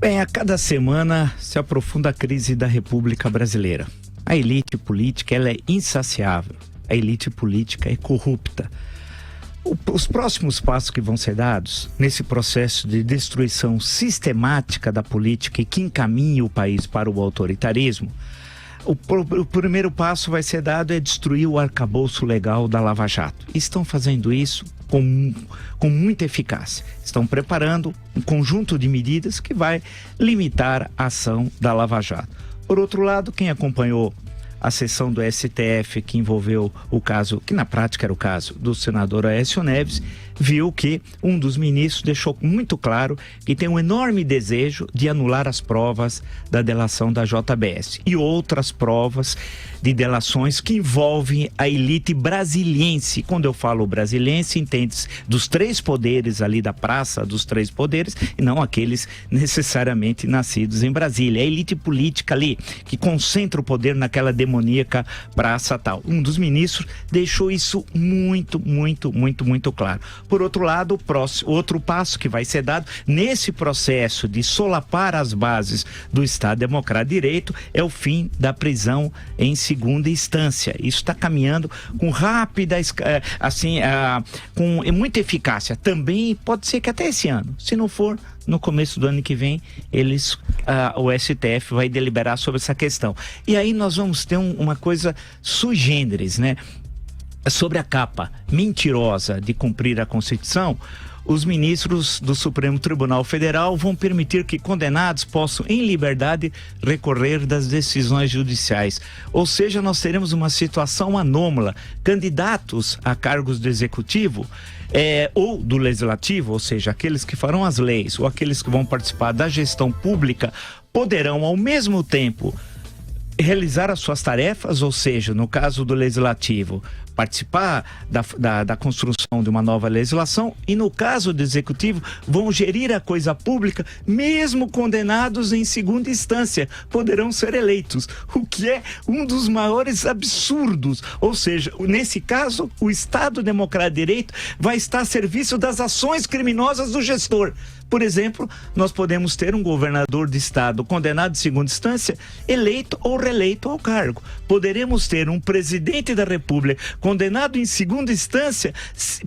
Bem, a cada semana se aprofunda a crise da República Brasileira. A elite política ela é insaciável, a elite política é corrupta. Os próximos passos que vão ser dados nesse processo de destruição sistemática da política e que encaminha o país para o autoritarismo, o primeiro passo vai ser dado é destruir o arcabouço legal da Lava Jato. E estão fazendo isso com muita eficácia. Estão preparando um conjunto de medidas que vai limitar a ação da Lava Jato. Por outro lado, quem acompanhou a sessão do STF que envolveu o caso, que na prática era o caso do senador Aécio Neves, viu que um dos ministros deixou muito claro que tem um enorme desejo de anular as provas da delação da JBS e outras provas de delações que envolvem a elite brasiliense. Quando eu falo brasiliense, entende-se dos três poderes ali da praça dos três poderes e não aqueles necessariamente nascidos em Brasília. A elite política ali que concentra o poder naquela demoníaca praça tal. Um dos ministros deixou isso muito claro. Por outro lado, outro passo que vai ser dado nesse processo de solapar as bases do Estado Democrático de Direito é o fim da prisão em segunda instância. Isso está caminhando com rápida, com muita eficácia. Também pode ser que até esse ano, se não for no começo do ano que vem, o STF vai deliberar sobre essa questão. E aí nós vamos ter uma coisa sui generis, né? Sobre a capa mentirosa de cumprir a Constituição, os ministros do Supremo Tribunal Federal vão permitir que condenados possam, em liberdade, recorrer das decisões judiciais. Ou seja, nós teremos uma situação anômala. Candidatos a cargos do Executivo ou do Legislativo, ou seja, aqueles que farão as leis ou aqueles que vão participar da gestão pública, poderão, ao mesmo tempo, realizar as suas tarefas, ou seja, no caso do Legislativo, participar da construção de uma nova legislação e no caso do Executivo vão gerir a coisa pública, mesmo condenados em segunda instância, poderão ser eleitos, o que é um dos maiores absurdos. Ou seja, nesse caso, o Estado Democrático de Direito vai estar a serviço das ações criminosas do gestor. Por exemplo, nós podemos ter um governador de estado condenado em segunda instância, eleito ou reeleito ao cargo. Poderemos ter um presidente da República condenado em segunda instância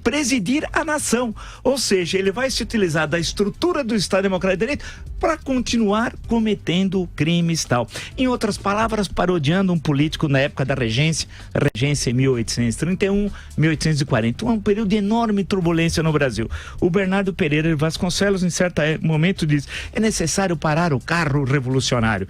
presidir a nação. Ou seja, ele vai se utilizar da estrutura do Estado Democrático de Direito para continuar cometendo crimes e tal. Em outras palavras, parodiando um político na época da regência, a regência em 1831, 1840, um período de enorme turbulência no Brasil. O Bernardo Pereira Vasconcelos, em certo momento, diz: é necessário parar o carro revolucionário.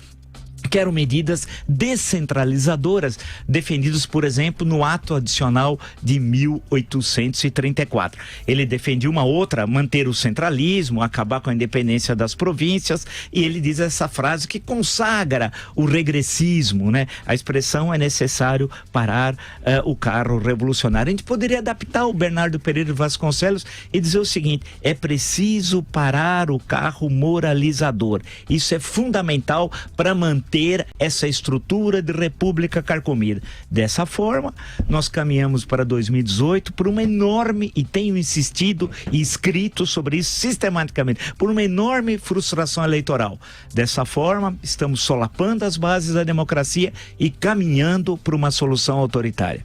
Quero medidas descentralizadoras defendidas, por exemplo, no ato adicional de 1834. Ele defendia uma outra, manter o centralismo, acabar com a independência das províncias, e ele diz essa frase que consagra o regressismo, né? A expressão é necessário parar o carro revolucionário. A gente poderia adaptar o Bernardo Pereira Vasconcelos e dizer o seguinte: é preciso parar o carro moralizador. Isso é fundamental para manter essa estrutura de república carcomida. Dessa forma, nós caminhamos para 2018 por uma enorme, e tenho insistido e escrito sobre isso sistematicamente, por uma enorme frustração eleitoral. Dessa forma, estamos solapando as bases da democracia e caminhando para uma solução autoritária.